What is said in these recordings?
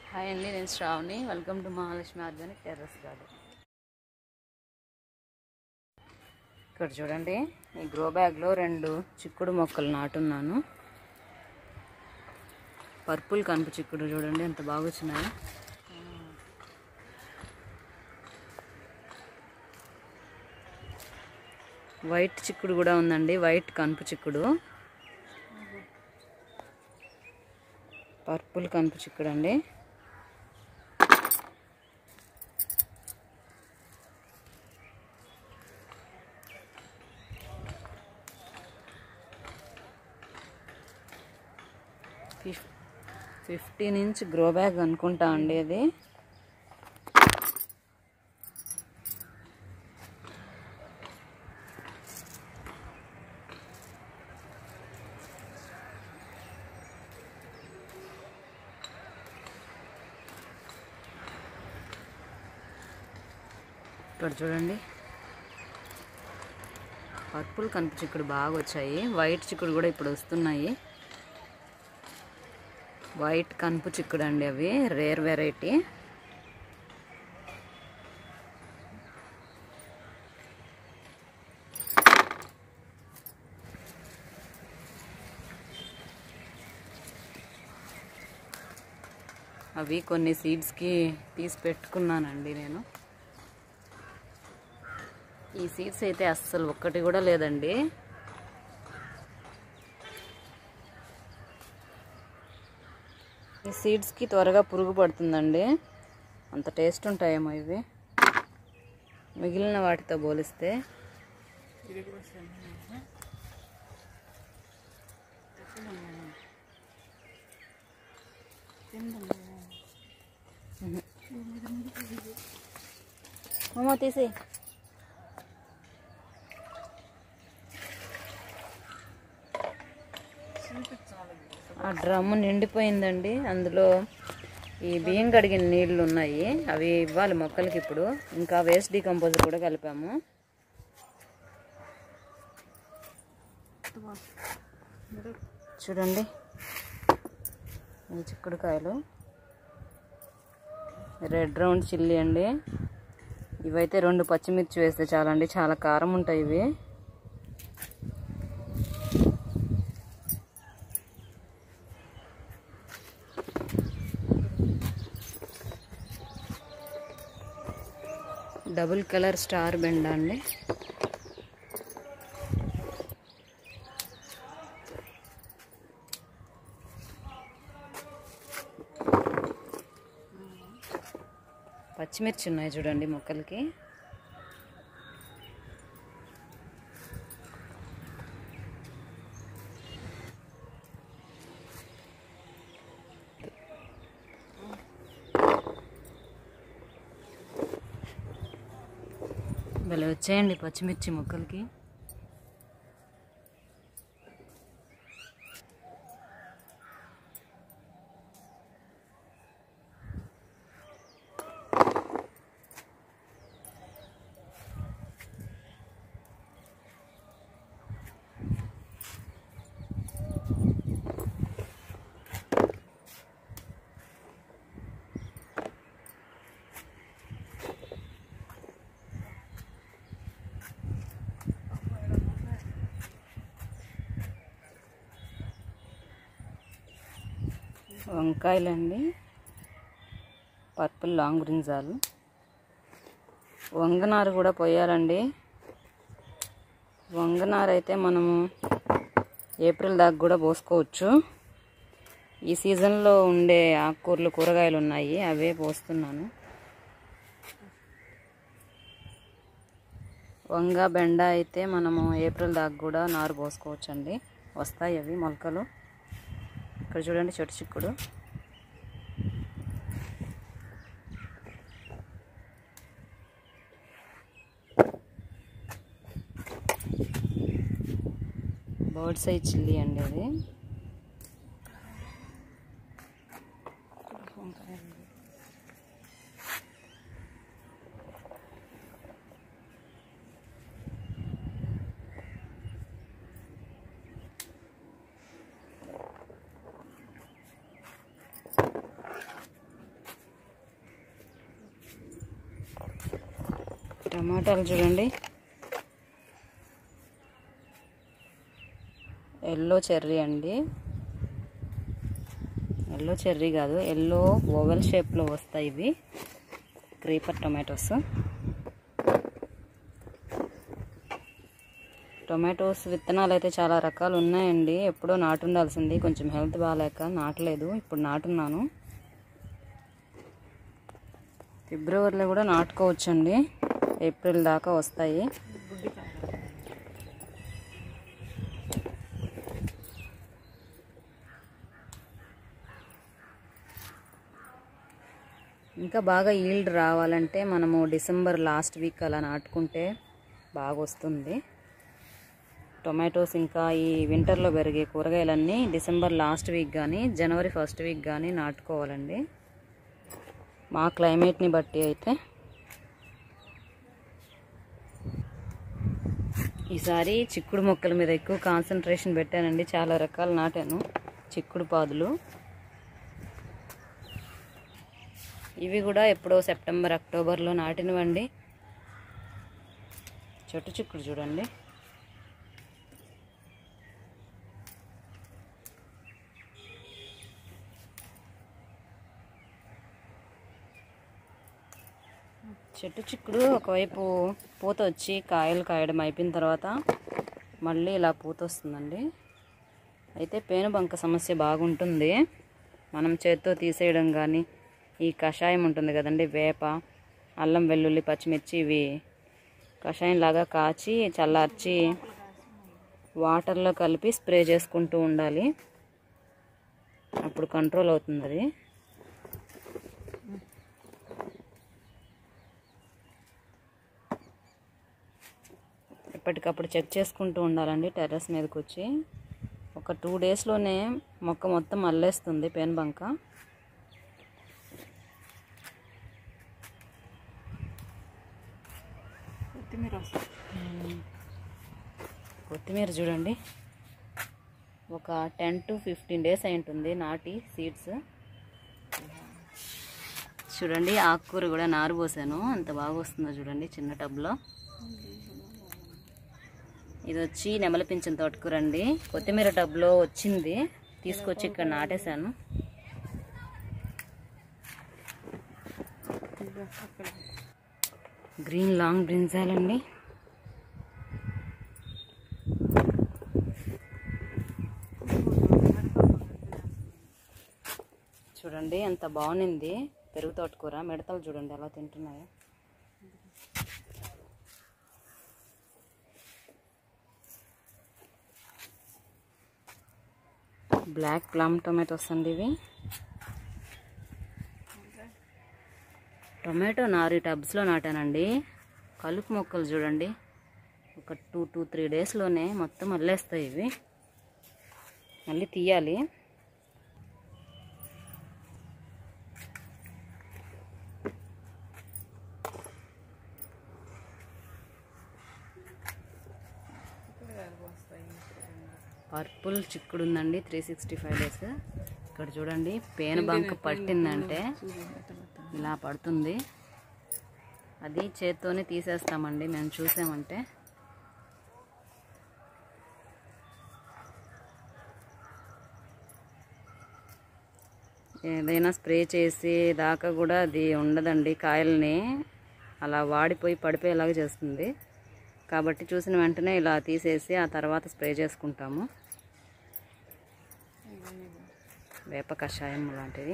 Hi అండి, నేను Shravani. Welcome to Mahalakshmi organic terrace garden. ఇక్కడ చూడండి, ఈ గ్రో బ్యాగ్లో 2 చిక్కుడు మొక్కలు నాటున్నాను. పర్పుల్ కనుపు చిక్కుడు చూడండి ఎంత బాగా వచ్చినాయో. వైట్ చిక్కుడు కూడా ఉందండి, వైట్ కనుపు చిక్కుడు. పర్పుల్ కనుపు చిక్కుడు అండి. ఫిఫ్ 15 ఇంచ్ గ్రో బ్యాగ్ అనుకుంటా అండి అది. ఇక్కడ చూడండి, పర్పుల్ కనుపు చిక్కుడు బాగా వచ్చాయి. వైట్ చిక్కుడు కూడా ఇప్పుడు వస్తున్నాయి. వైట్ కనుపు చిక్కుడు అండి, అవి రేర్ వెరైటీ. అవి కొన్ని సీడ్స్కి తీసి పెట్టుకున్నానండి నేను. ఈ సీడ్స్ అయితే అస్సలు ఒక్కటి కూడా లేదండి. ఈ సీడ్స్కి త్వరగా పురుగు పడుతుందండి, అంత టేస్ట్ ఉంటాయేమో ఇవి మిగిలిన వాటితో పోలిస్తే. తీసి ఆ డ్రమ్ము నిండిపోయిందండి. అందులో ఈ బియ్యం కడిగిన నీళ్ళు ఉన్నాయి, అవి ఇవ్వాలి మొక్కలకి. ఇప్పుడు ఇంకా వేస్ట్ డీకంపోజర్ కూడా కలిపాము. చూడండి, ఈ చిక్కుడుకాయలు రెడ్ రౌండ్ చిల్లీ అండి. ఇవైతే 2 పచ్చిమిర్చి వేస్తే చాలండి, చాలా కారం ఉంటాయి ఇవి. డబుల్ కలర్ స్టార్ బెండ అండి. పచ్చిమిర్చి ఉన్నాయి చూడండి మొక్కలకి. భలే వచ్చాయండి పచ్చిమిర్చి మొక్కలకి. వంకాయలండి, పర్పుల్ లాంగ్ బ్రింజాలు. వంగనారు కూడా పోయాలండి. వంగనారు అయితే మనము ఏప్రిల్ దాకా కూడా పోసుకోవచ్చు. ఈ సీజన్లో ఉండే ఆకుకూరలు, కూరగాయలు ఉన్నాయి, అవే పోస్తున్నాను. వంగ, బెండ అయితే మనము ఏప్రిల్ దాకా కూడా నారు పోసుకోవచ్చండి, వస్తాయి అవి మొలకలు. ఇక్కడ చూడండి చెట్టు చిక్కుడు. బర్డ్ సైజ్ చిల్లీ అండి అది. టమాటాలు చూడండి, ఎల్లో చెర్రీ అండి. ఎల్లో చెర్రీ కాదు, ఎల్లో ఓవెల్ షేప్లో వస్తాయి ఇవి క్రీపర్ టొమాటోస్. టొమాటోస్ విత్తనాలు అయితే చాలా రకాలు ఉన్నాయండి. ఎప్పుడో నాటుండాల్సింది, కొంచెం హెల్త్ బాగాలేక నాటలేదు. ఇప్పుడు నాటున్నాను. ఫిబ్రవరిలో కూడా నాటుకోవచ్చండి, ఏప్రిల్ దాకా వస్తాయి. ఇంకా బాగా ఈల్డ్ రావాలంటే మనము డిసెంబర్ లాస్ట్ వీక్ అలా నాటుకుంటే బాగా వస్తుంది. టొమాటోస్ ఇంకా ఈ వింటర్లో పెరిగే కూరగాయలన్నీ డిసెంబర్ లాస్ట్ వీక్ కానీ జనవరి ఫస్ట్ వీక్ కానీ నాటుకోవాలండి, మా క్లైమేట్ని బట్టి అయితే. ఈసారి చిక్కుడు మొక్కల మీద ఎక్కువ కాన్సన్ట్రేషన్ పెట్టానండి. చాలా రకాలు నాటాను చిక్కుడు పాదులు. ఇవి కూడా ఎప్పుడో సెప్టెంబర్ అక్టోబర్లో నాటినవండి. చెట్టు చిక్కుడు చూడండి. చెట్టు చిక్కుడు ఒకవైపు పూత వచ్చి కాయలు కాయడం అయిపోయిన తర్వాత మళ్ళీ ఇలా పూత వస్తుందండి. అయితే పేనుబంక సమస్య బాగుంటుంది. మనం చేత్తో తీసేయడం కానీ, ఈ కషాయం ఉంటుంది కదండి, వేప, అల్లం, వెల్లుల్లి, పచ్చిమిర్చి ఇవి కషాయం లాగా కాచి చల్లార్చి వాటర్లో కలిపి స్ప్రే చేసుకుంటూ ఉండాలి. అప్పుడు కంట్రోల్ అవుతుంది అది. ఎప్పటికప్పుడు చెక్ చేసుకుంటూ ఉండాలండి. టెర్రస్ మీదకి వచ్చి ఒక 2 డేస్లోనే మొక్క మొత్తం అల్లేస్తుంది పేనుబంక. కొత్తిమీర చూడండి, ఒక 10 to 15 డేస్ అయి ఉంటుంది నాటి సీడ్స్. చూడండి, ఆకుకూర కూడా నారు పోసాను, ఎంత బాగా వస్తుందో చూడండి చిన్న టబ్లో. ఇది వచ్చి నెమలిపించిన తోటకూర అండి. కొత్తిమీర టబ్లో వచ్చింది, తీసుకొచ్చి ఇక్కడ నాటేశాను. గ్రీన్ లాంగ్ బ్రింజాల్ అండి. చూడండి ఎంత బాగుంది పెరుగు తోటకూర. మిడతలు చూడండి ఎలా తింటున్నాయో. బ్లాక్ ప్లమ్ టొమాటోస్ అండి ఇవి. టొమాటో నారు టబ్స్లో నాటానండి. కలుపు మొక్కలు చూడండి, ఒక 2 to 3 డేస్లోనే మొత్తం అల్లేస్తాయి ఇవి. మళ్ళీ తీయాలి. పర్పుల్ చిక్కుడు ఉందండి, 365 డేస్. ఇక్కడ చూడండి, పేనుబంక పట్టిందంటే ఇలా పడుతుంది. అది చేత్తోనే తీసేస్తామండి మేము చూసామంటే. ఏదైనా స్ప్రే చేసి దాకా కూడా అది ఉండదండి, కాయల్ని అలా వాడిపోయి పడిపోయేలాగా చేస్తుంది. కాబట్టి చూసిన వెంటనే ఇలా తీసేసి ఆ తర్వాత స్ప్రే చేసుకుంటాము. వేప కషాయం లాంటిది.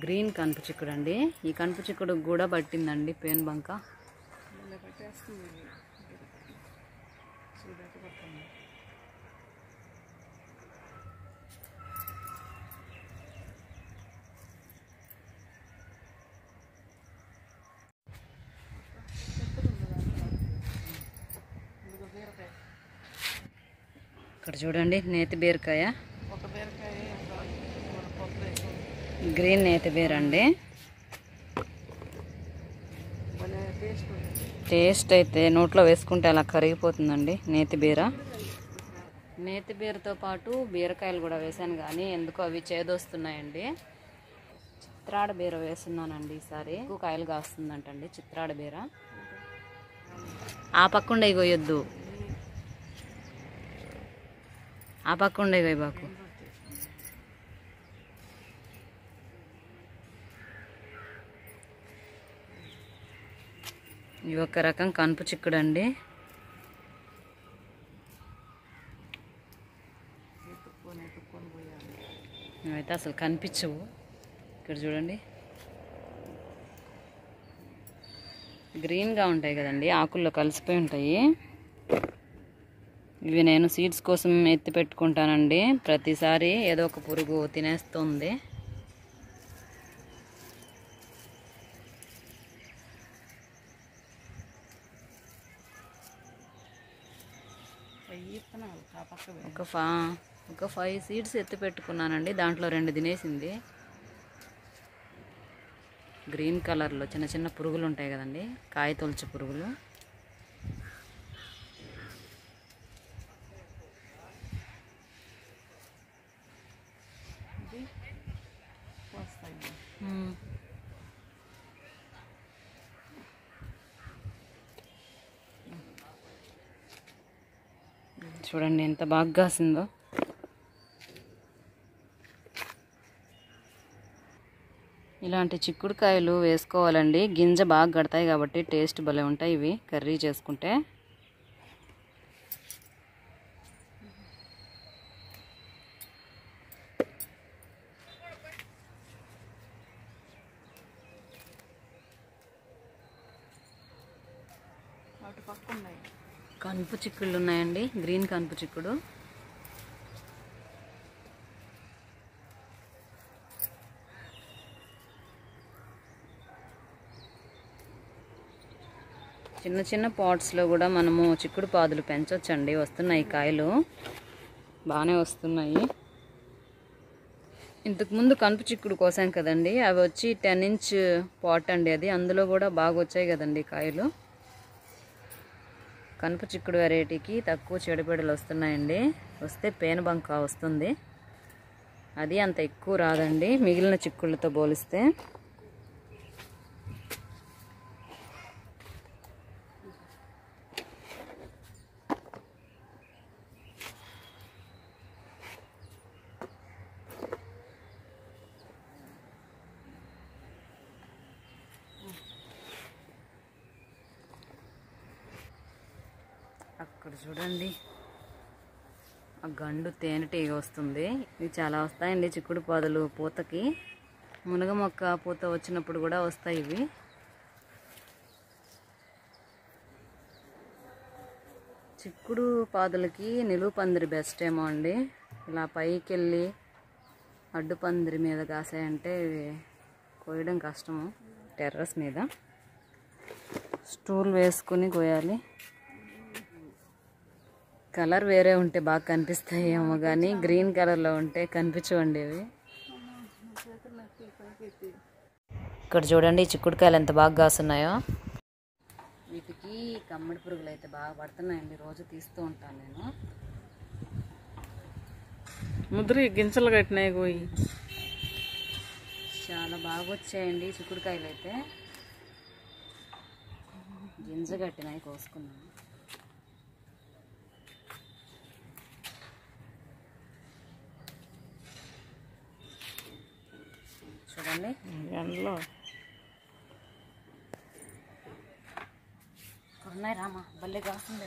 గ్రీన్ కనుపు చిక్కుడు అండి. ఈ కనుపు చిక్కుడు కూడా పట్టిందండి పేనుబంక. ఇక్కడ చూడండి, నేతి బీరకాయ, గ్రీన్ నేతి బీర అండి. టేస్ట్ అయితే నోట్లో వేసుకుంటే అలా కరిగిపోతుందండి నేతి బీర. నేతి బీరతో పాటు బీరకాయలు కూడా వేసాను, కానీ ఎందుకో అవి చేదొస్తున్నాయండి. చిత్రాడ బీర వేస్తున్నానండి ఈసారి. ఎక్కువ కాయలు కాస్తుందంటండి చిత్రాడ బీర. ఆ పక్క ఉండే కొయ్యొద్దు, ఆ పక్క ఉండే కొయ్య బాకు. ఇవి ఒక రకం కనుపు చిక్కుడు అండి. ఇవైతే అసలు కనిపించవు. ఇక్కడ చూడండి, గ్రీన్గా ఉంటాయి కదండి, ఆకుల్లో కలిసిపోయి ఉంటాయి. ఇవి నేను సీడ్స్ కోసం ఎత్తి పెట్టుకుంటానండి. ప్రతిసారి ఏదో ఒక పురుగు తినేస్తుంది. ఒక 5 సీడ్స్ ఎత్తి పెట్టుకున్నానండి. దాంట్లో 2 తినేసింది. గ్రీన్ కలర్లో చిన్న చిన్న పురుగులు ఉంటాయి కదండి, కాయ తొలచు పురుగులు. చూడండి ఎంత బాగా కాసిందో. ఇలాంటి చిక్కుడుకాయలు వేసుకోవాలండి. గింజ బాగా కడతాయి కాబట్టి టేస్ట్ భలే ఉంటాయి ఇవి కర్రీ చేసుకుంటే. కనుపు చిక్కుళ్ళు ఉన్నాయండి, గ్రీన్ కనుపు చిక్కుడు. చిన్న చిన్న పాట్స్లో కూడా మనము చిక్కుడు పాదులు పెంచవచ్చండి. వస్తున్నాయి కాయలు, బాగానే వస్తున్నాయి. ఇంతకుముందు కనుపు చిక్కుడు కోసాం కదండి, అవి వచ్చి 10 ఇంచ్ పాట్ అండి అది. అందులో కూడా బాగా వచ్చాయి కదండి కాయలు. కనుపు చిక్కుడు వెరైటీకి తక్కువ చెడుపెడలు వస్తున్నాయండి. వస్తే పేనుబంక వస్తుంది, అది అంత ఎక్కువ రాదండి మిగిలిన చిక్కుళ్ళతో పోలిస్తే. అక్కడ చూడండి, ఆ గండు తేనెటీగ వస్తుంది. ఇవి చాలా వస్తాయండి చిక్కుడు పాదులు పూతకి. మునగ మొక్క పూత వచ్చినప్పుడు కూడా వస్తాయి ఇవి. చిక్కుడు పాదులకి నిలువు పందిరి బెస్ట్ ఏమో అండి. ఇలా పైకి వెళ్ళి అడ్డు పందిరి మీద కాసాయంటే కోయడం కష్టము. టెర్రస్ మీద స్టూల్ వేసుకుని కోయాలి. కలర్ వేరే ఉంటే బాగా కనిపిస్తాయి ఏమో కానీ గ్రీన్ కలర్లో ఉంటే కనిపించవండి ఇవి. ఇక్కడ చూడండి చిక్కుడుకాయలు ఎంత బాగా కాస్తున్నాయో. వీటికి కమ్మడి పురుగులు అయితే బాగా పడుతున్నాయండి, రోజు తీస్తూ ఉంటాను నేను. ముద్ర గింజలు కట్టినాయి పోయి చాలా బాగా వచ్చాయండి చిక్కుడుకాయలు అయితే. గింజ కట్టినాయి, కోసుకున్నాను. చూడండి ఎండలో ఉన్నాయి రామా, భలే కాస్తుంది.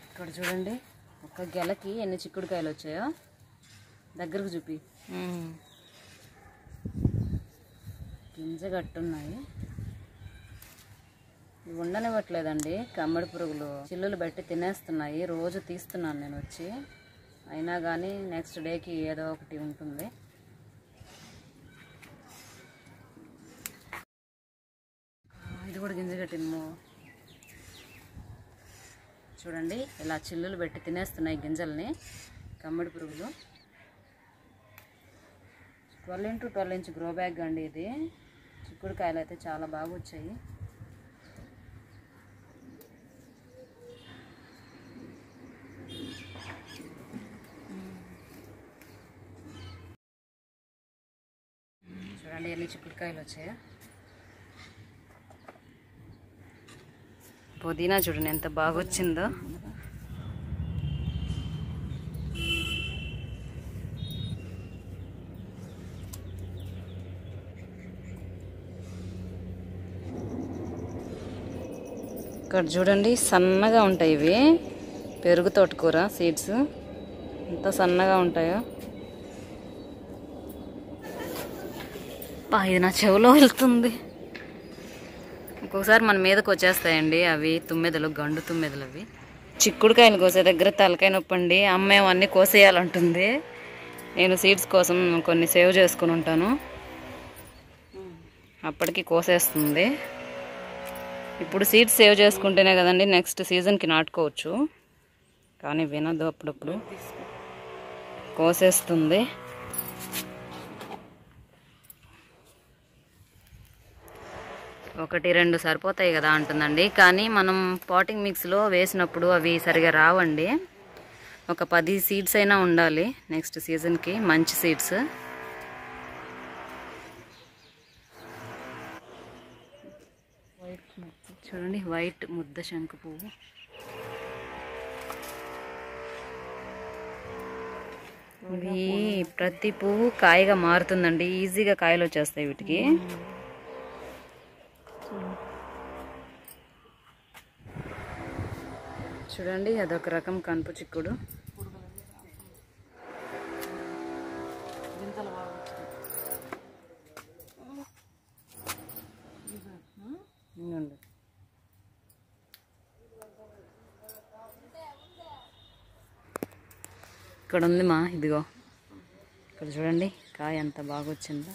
ఇక్కడ చూడండి, ఒక గెలకి ఎన్ని చిక్కుడుకాయలు వచ్చాయో. దగ్గరకు చూపి. గింజ గట్టున్నాయి. ఇవి ఉండనివ్వట్లేదండి కమ్మడి పురుగులు. చిల్లులు బట్టి తినేస్తున్నాయి. రోజు తీస్తున్నాను నేను వచ్చి, అయినా కానీ నెక్స్ట్ డేకి ఏదో ఒకటి ఉంటుంది. ఇది కూడా గింజ కట్టింది. చూడండి ఇలా చిల్లులు పెట్టి తినేస్తున్నాయి గింజల్ని కమ్మడి పురుగులు. 12 x 12 ఇంచ్ గ్రో బ్యాగ్ అండి ఇది. చిక్కుడుకాయలు అయితే చాలా బాగా వచ్చాయి. చూడండి ఎన్ని చిక్కుడుకాయలు వచ్చాయో. పుదీనా చూడండి ఎంత బాగా వచ్చిందో. ఇక్కడ చూడండి సన్నగా ఉంటాయి ఇవి, పెరుగు తోటకూర సీడ్స్ ఎంత సన్నగా ఉంటాయో. ఇది నా చెవిలో వెళ్తుంది. ఒక్కొక్కసారి మన మీదకి వచ్చేస్తాయండి అవి తుమ్మెదలు, గండు తుమ్మెదలు. అవి చిక్కుడుకాయలు కోసే దగ్గర తలకాయ నొప్పండి. అమ్మేమో అన్నీ కోసేయాలంటుంది. నేను సీడ్స్ కోసం కొన్ని సేవ్ చేసుకుని ఉంటాను, అప్పటికి కోసేస్తుంది. ఇప్పుడు సీడ్స్ సేవ్ చేసుకుంటేనే కదండి నెక్స్ట్ సీజన్కి నాటుకోవచ్చు. కానీ వినదు, అప్పుడప్పుడు కోసేస్తుంది. ఒకటి రెండు సరిపోతాయి కదా అంటుందండి. కానీ మనం పాటింగ్ మిక్స్లో వేసినప్పుడు అవి సరిగా రావండి. ఒక 10 సీడ్స్ అయినా ఉండాలి నెక్స్ట్ సీజన్కి, మంచి సీడ్స్. చూడండి వైట్ ముద్ద శంకు పువ్వు. ఇవి ప్రతి పువ్వు కాయగా మారుతుందండి, ఈజీగా కాయలు వచ్చేస్తాయి వీటికి. చూడండి అదొక రకం కనుపు చిక్కుడు. ఇక్కడ ఉంది మా, ఇదిగో ఇక్కడ చూడండి కాయ ఎంత బాగా వచ్చిందో.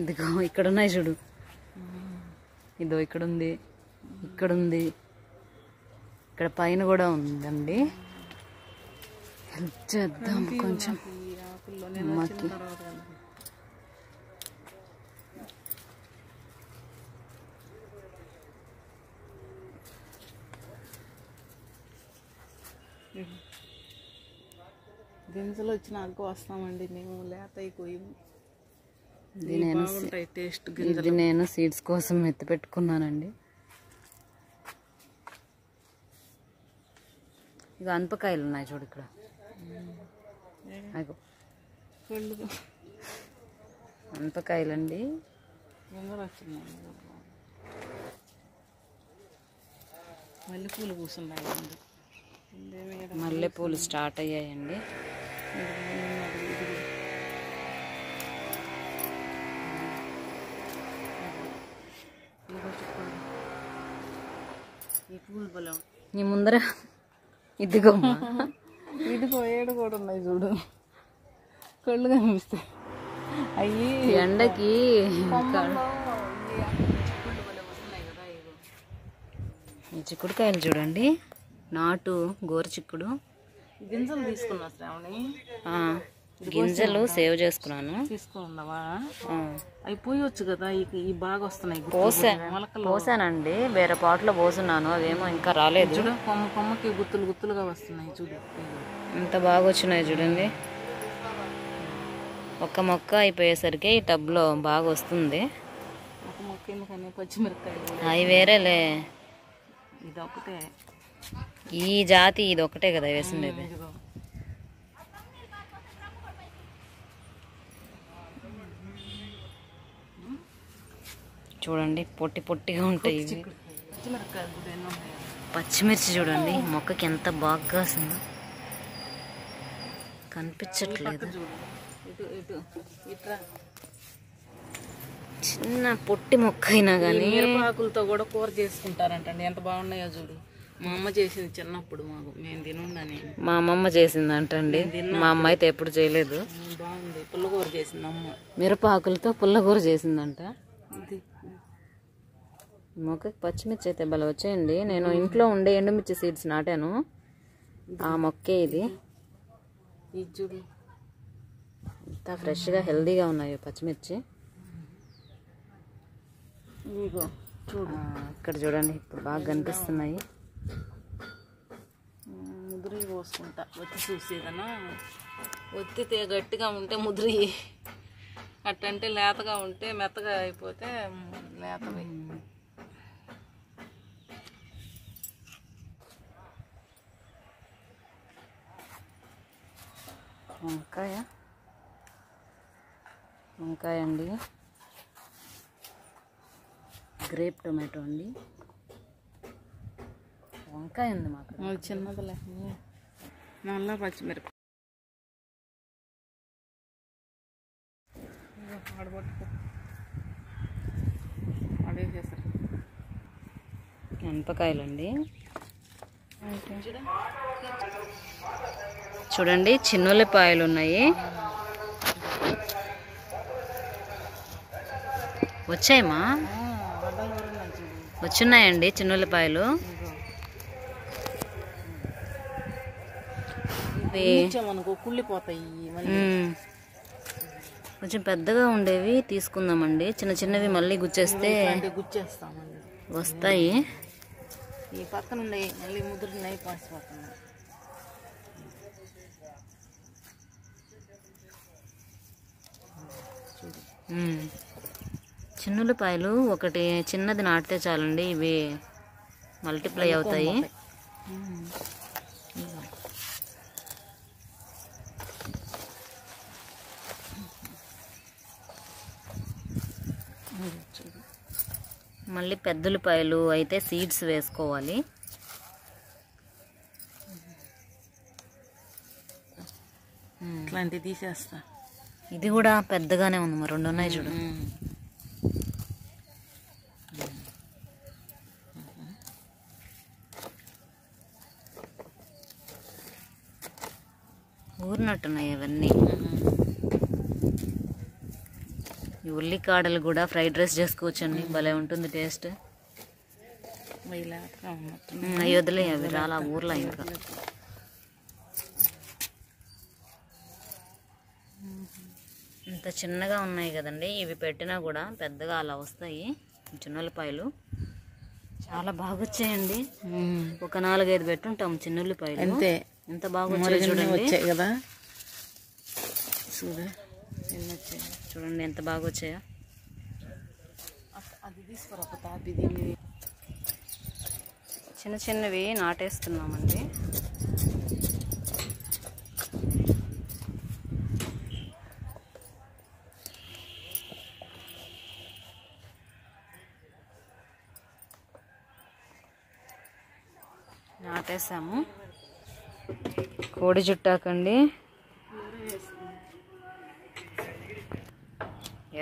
ఇదిగో ఇక్కడ ఉన్నాయి చూడు, ఇదో ఇక్కడ ఉంది, ఇక్కడ ఉంది, ఇక్కడ పైన కూడా ఉందండి. హెల్ప్ చేద్దాం కొంచెం అమ్మకి. గింజలు వచ్చినాక వస్తామండి మేము, లేతయి కొయ్యము. టేస్ట్ ఇది నేను సీడ్స్ కోసం ఎత్తి పెట్టుకున్నానండి. ఇక అనపకాయలు ఉన్నాయి చూడు ఇక్కడ. అనపకాయలండి. మల్లెపూలు కూర్చున్నాయి, మల్లెపూలు స్టార్ట్ అయ్యాయండి. నీ ముందర ఇదిగో ఇదిగో ఏడు కూడా ఉన్నాయి చూడు, కళ్ళు కనిపిస్తాయి. అయ్యి ఎండకి ఈ చిక్కుడుకాయలు చూడండి, నాటు గోరు చిక్కుడు. గింజలు తీసుకున్నా శ్రావణి, గింజలు సేవ్ చేసుకున్నాను. తీసుకున్నావా? అవి పోయొచ్చు కదా, ఈ బాగా వస్తున్నాయి. పోసానండి, వేరే పాటలో పోసున్నాను, అవేమో ఇంకా రాలేదు. చూడు కొమ్మ కొమ్మకి గుత్తులు గుత్తులుగా వస్తున్నాయి చూడు, ఎంత బాగా వచ్చినాయి చూడండి. ఒక్క మొక్క అయిపోయేసరికి ఈ టబ్లో బాగా వస్తుంది. ఒక మొక్క ఎందుకని పచ్చిమిరపకాయలు అవి వేరేలే, ఇది ఒకటే ఈ జాతి, ఇది ఒకటే కదా వేసిండేది. చూడండి పొట్టి పొట్టిగా ఉంటాయి ఇవి. పచ్చిమిర్చి చూడండి మొక్కకి ఎంత బాగా కాసిందో, కనిపించట్లేదు. చిన్న పొట్టి మొక్క అయినా కానీ ఆకులతో కూడా కూర చేసుకుంటారంటండి, ఎంత బాగున్నాయో చూడు. మా అమ్మ చేసింది చిన్నప్పుడు, మాకు మేము తినుండని. మా అమ్మమ్మ చేసిందంటండి, మా అమ్మ అయితే ఎప్పుడు చేయలేదు. బాగుంది, పుల్లకూర చేసింది అమ్మ. మిరపాకులతో పుల్లకూర చేసిందంట. మొక్కకి పచ్చిమిర్చి అయితే భలే వచ్చాయండి. నేను ఇంట్లో ఉండే ఎండుమిర్చి సీడ్స్ నాటాను, ఆ మొక్కే ఇది. చూడు ఎంత ఫ్రెష్గా హెల్దీగా ఉన్నాయి పచ్చిమిర్చి. చూడు ఇక్కడ చూడండి ఇప్పుడు బాగా కనిపిస్తున్నాయి. ముదిరి కోసుకుంటా ఒత్తి చూసేదనా. ఒత్తితే గట్టిగా ఉంటే ముదిరి, అట్టంటే లేతగా ఉంటే మెత్తగా అయిపోతే లేతవి. వంకాయ అండి, గ్రేప్ టొమాటో అండి. వంకాయ ఉంది మాకు చిన్నదిలే. నల్ల పచ్చిమిరప ఆడబట్టుకో, ఆడేసేసరి. మిరపకాయలండి. చూడండి చిన్నుల్లిపాయలు ఉన్నాయి. వచ్చాయమ్మా, వచ్చున్నాయండి చిన్నుల్లిపాయలు. మనకు కుళ్ళిపోతాయి. కొంచెం పెద్దగా ఉండేవి తీసుకుందామండి, చిన్న చిన్నవి మళ్ళీ గుచ్చేస్తే గుచ్చేస్తామండి, వస్తాయి. ఈ పక్కన ఉన్నాయి మళ్ళీ ముదురున్నాయి, పాసిపోతున్నాయి. చిన్నులపాయలు ఒకటి చిన్నది నాటితే చాలండి, ఇవి మల్టిప్లై అవుతాయి. మళ్ళీ పెద్దలపాయలు అయితే సీడ్స్ వేసుకోవాలి. ఇట్లాంటివి తీసేస్తా. ఇది కూడా పెద్దగానే ఉంది, మరి రెండు ఉన్నాయి చూడు. ఊరినట్టున్నాయి అవన్నీ. ఈ ఉల్లికాడలు కూడా ఫ్రైడ్ రైస్ చేసుకోవచ్చండి, భలే ఉంటుంది టేస్ట్. అవి వదిలే, అవి రాలా ఊర్లో. ఇంకా ఇంత చిన్నగా ఉన్నాయి కదండి, ఇవి పెట్టినా కూడా పెద్దగా అలా వస్తాయి. చిన్నుల్లిపాయలు చాలా బాగా వచ్చాయండి. ఒక 4-5 పెట్టుంటాం చిన్నుల్లిపాయలు, అంతే. ఎంత బాగా వచ్చాయి చూడండి కదా. చూడండి ఎంత బాగా వచ్చాయో. అది తీసుకురా, చిన్న చిన్నవి నాటేస్తున్నామండి. నాటేసాము. కోడి జుట్టాకండి,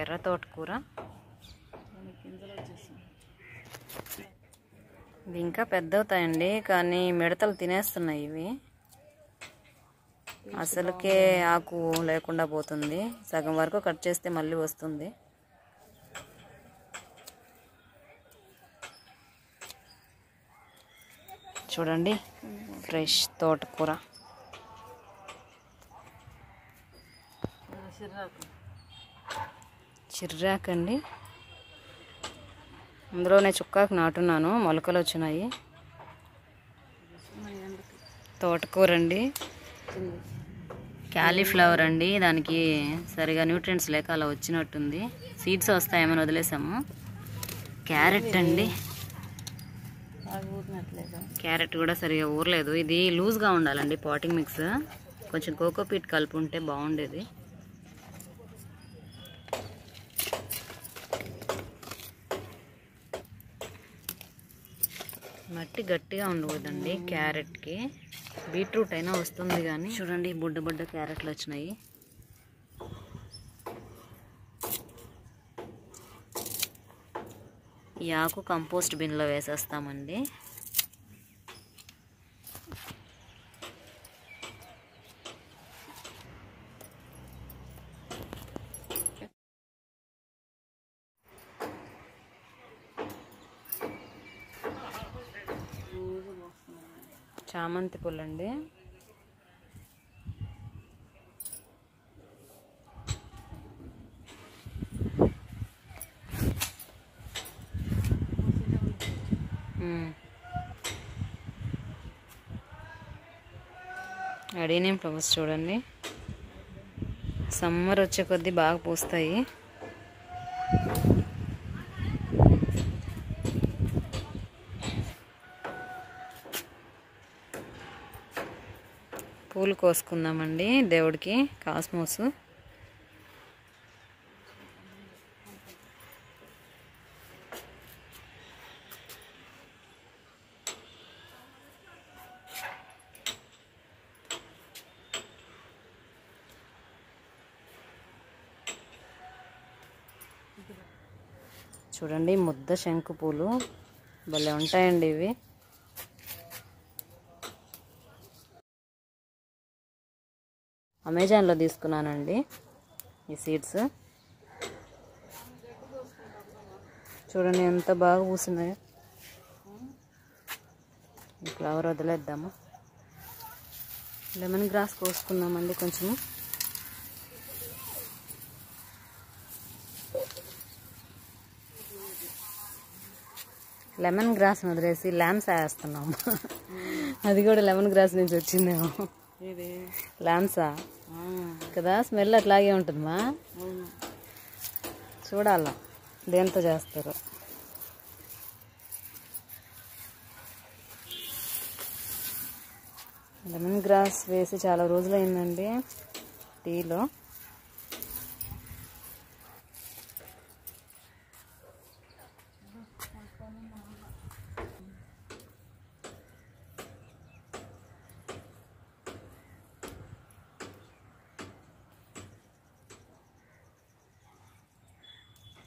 ఎర్ర తోటకూర. ఇవి ఇంకా పెద్ద అవుతాయండి, కానీ మిడతలు తినేస్తున్నాయి. ఇవి అసలుకే ఆకు లేకుండా పోతుంది, సగం వరకు కట్ చేస్తే మళ్ళీ వస్తుంది. చూడండి ఫ్రెష్ తోటకూర. చిర్రాకండి, అందులోనే చుక్కాకు నాటున్నాను, మొలకలు వచ్చినాయి. తోటకూర అండి, క్యాలీఫ్లవర్ అండి, దానికి సరిగా న్యూట్రియంట్స్ లేక అలా వచ్చినట్టుంది, సీడ్స్ వస్తాయేమని వదిలేసాము. క్యారెట్ అండి, క్యారెట్ కూడా సరిగా ఊరలేదు. ఇది లూజ్గా ఉండాలండి పాటింగ్ మిక్స్, కొంచెం కోకోపీట్ కలిపి ఉంటే బాగుండేది. మట్టి గట్టిగా ఉండకూడదండి క్యారెట్కి, బీట్రూట్ అయినా వస్తుంది కానీ. చూడండి బుడ్డ బుడ్డ క్యారెట్లు వచ్చినాయి. ఈ ఆకు కంపోస్ట్ బిన్లో వేసేస్తామండి. చామంతి పూలండి, అడేనియం ఫ్లవర్స్ చూడండి, సమ్మర్ వచ్చే కొద్దీ బాగా పూస్తాయి. పూలు కోసుకుందామండి దేవుడికి, కాస్మోస్. చూడండి ముద్ద శంకు పూలు భలే ఉంటాయండి ఇవి. అమెజాన్లో తీసుకున్నానండి ఈ సీడ్స్. చూడండి ఎంత బాగా పూస్తున్నాయో. ఈ ఫ్లవర్ వదిలేద్దాము. లెమన్ గ్రాస్ కోసుకుందామండి కొంచెము. లెమన్ గ్రాస్ వదిలేసి ల్యామ్స్ వేస్తున్నాము. అది కూడా లెమన్ గ్రాస్ నుంచి వచ్చిందేమో. ల్యామ్సా కదా, స్మెల్ అట్లాగే ఉంటుందమ్మా. చూడాలా దేంతో చేస్తారు. లెమన్ గ్రాస్ వేసి చాలా రోజులైందండి టీలో.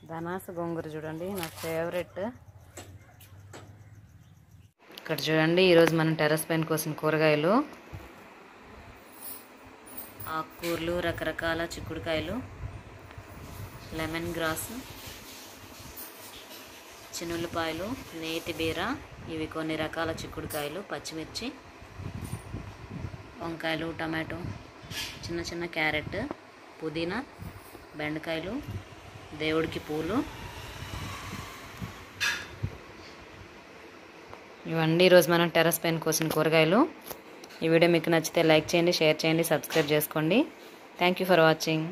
ధనాస గోంగూర చూడండి నా ఫేవరెట్. ఇక్కడ చూడండి ఈరోజు మనం టెర్రస్ పైన కోసిన కూరగాయలు, ఆకుకూరలు, రకరకాల చిక్కుడుకాయలు, లెమన్ గ్రాస్, చిన్నులపాయలు, నేతి బీర, ఇవి కొన్ని రకాల చిక్కుడుకాయలు, పచ్చిమిర్చి, వంకాయలు, టమాటో, చిన్న చిన్న క్యారెట్, పుదీనా, బెండకాయలు, దేవుడికి పూలు. ఇవన్నీ ఈరోజు మనం టెర్రస్ పైన కోసిన కూరగాయలు. ఈ వీడియో మీకు నచ్చితే లైక్ చేయండి, షేర్ చేయండి, సబ్స్క్రైబ్ చేసుకోండి. Thank you for watching.